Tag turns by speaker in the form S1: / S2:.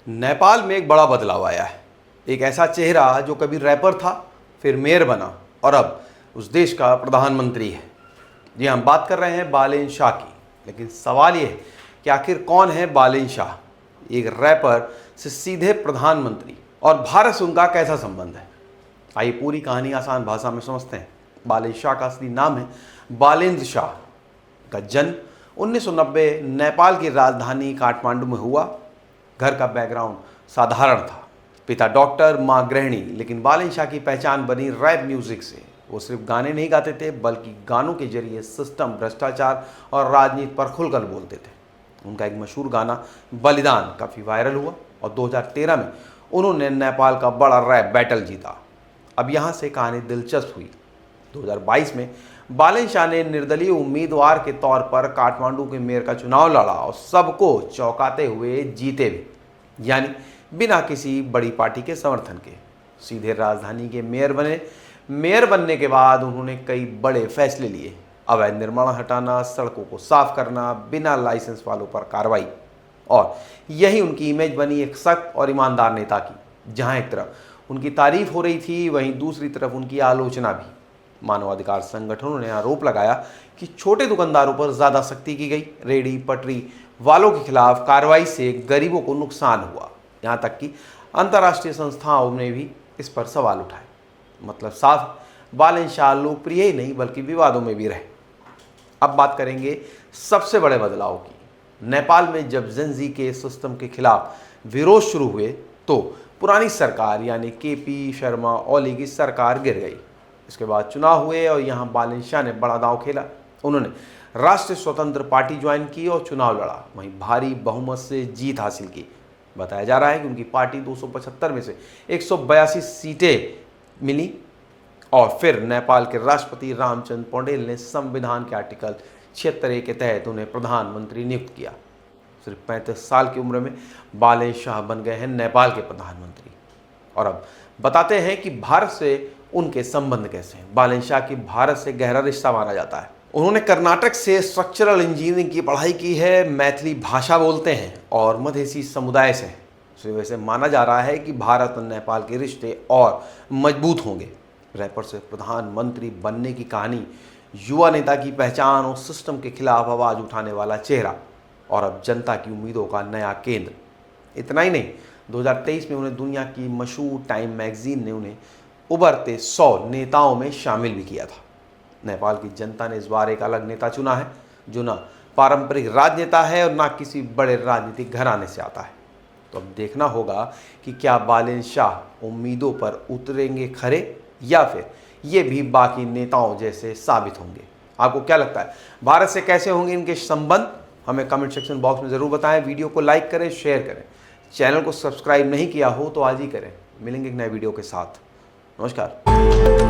S1: नेपाल में एक बड़ा बदलाव आया है। एक ऐसा चेहरा जो कभी रैपर था, फिर मेयर बना और अब उस देश का प्रधानमंत्री है। जी, हम बात कर रहे हैं बालेन शाह की। लेकिन सवाल ये है कि आखिर कौन है बालेन शाह? एक रैपर से सीधे प्रधानमंत्री, और भारत से उनका कैसा संबंध है? आइए पूरी कहानी आसान भाषा में समझते हैं। बालेन शाह का असली नाम है बालेन्द्र शाह। का जन्म 1990 नेपाल की राजधानी काठमांडू में हुआ। घर का बैकग्राउंड साधारण था। पिता डॉक्टर, माँ गृहिणी। लेकिन बालेन शाह की पहचान बनी रैप म्यूजिक से। वो सिर्फ गाने नहीं गाते थे, बल्कि गानों के जरिए सिस्टम, भ्रष्टाचार और राजनीति पर खुलकर बोलते थे। उनका एक मशहूर गाना बलिदान काफ़ी वायरल हुआ और 2013 में उन्होंने नेपाल का बड़ा रैप बैटल जीता। अब यहाँ से कहानी दिलचस्प हुई। 2022 में बालेन शाह ने निर्दलीय उम्मीदवार के तौर पर काठमांडू के मेयर का चुनाव लड़ा और सबको चौंकाते हुए जीते भी, यानी बिना किसी बड़ी पार्टी के समर्थन के सीधे राजधानी के मेयर बने। मेयर बनने के बाद उन्होंने कई बड़े फैसले लिए। अवैध निर्माण हटाना, सड़कों को साफ करना, बिना लाइसेंस वालों पर कार्रवाई। और यही उनकी इमेज बनी एक सख्त और ईमानदार नेता की। जहां एक तरफ उनकी तारीफ हो रही थी, वहीं दूसरी तरफ उनकी आलोचना भी। मानवाधिकार संगठनों ने आरोप लगाया कि छोटे दुकानदारों पर ज़्यादा सख्ती की गई। रेहड़ी पटरी वालों के खिलाफ कार्रवाई से गरीबों को नुकसान हुआ। यहाँ तक कि अंतर्राष्ट्रीय संस्थाओं ने भी इस पर सवाल उठाए। मतलब साफ, बालेन शाह लोकप्रिय ही नहीं बल्कि विवादों में भी रहे। अब बात करेंगे सबसे बड़े बदलाव की। नेपाल में जब जेन-ज़ी के सिस्टम के खिलाफ विरोध शुरू हुए तो पुरानी सरकार यानी केपी शर्मा ओली की सरकार गिर गई। इसके बाद चुनाव हुए और यहाँ बालेन शाह ने बड़ा दांव खेला। उन्होंने राष्ट्रीय स्वतंत्र पार्टी ज्वाइन की और चुनाव लड़ा। वहीं भारी बहुमत से जीत हासिल की। बताया जा रहा है कि उनकी पार्टी 275 में से 182 सीटें मिली। और फिर नेपाल के राष्ट्रपति रामचंद्र पौडेल ने संविधान के आर्टिकल 76 के तहत उन्हें प्रधानमंत्री नियुक्त किया। सिर्फ 35 साल की उम्र में बालेन शाह बन गए हैं नेपाल के प्रधानमंत्री। और अब बताते हैं कि भारत से उनके संबंध कैसे हैं। बालेन शाह की भारत से गहरा रिश्ता माना जाता है। उन्होंने कर्नाटक से स्ट्रक्चरल इंजीनियरिंग की पढ़ाई की है, मैथिली भाषा बोलते हैं और मधेसी समुदाय से हैं। इस वजह से माना जा रहा है कि भारत और नेपाल के रिश्ते और मजबूत होंगे। रैपर से प्रधानमंत्री बनने की कहानी, युवा नेता की पहचान और सिस्टम के खिलाफ आवाज़ उठाने वाला चेहरा, और अब जनता की उम्मीदों का नया केंद्र। इतना ही नहीं, 2023 में उन्हें दुनिया की मशहूर टाइम मैगजीन ने उन्हें उभरते 100 नेताओं में शामिल भी किया था। नेपाल की जनता ने इस बार एक अलग नेता चुना है, जो ना पारंपरिक राजनेता है और ना किसी बड़े राजनीतिक घराने से आता है। तो अब देखना होगा कि क्या बालेन शाह उम्मीदों पर उतरेंगे खरे, या फिर ये भी बाकी नेताओं जैसे साबित होंगे। आपको क्या लगता है, भारत से कैसे होंगे इनके संबंध? हमें कमेंट सेक्शन बॉक्स में ज़रूर बताएं। वीडियो को लाइक करें, शेयर करें। चैनल को सब्सक्राइब नहीं किया हो तो आज ही करें। मिलेंगे एक नए वीडियो के साथ। नमस्कार।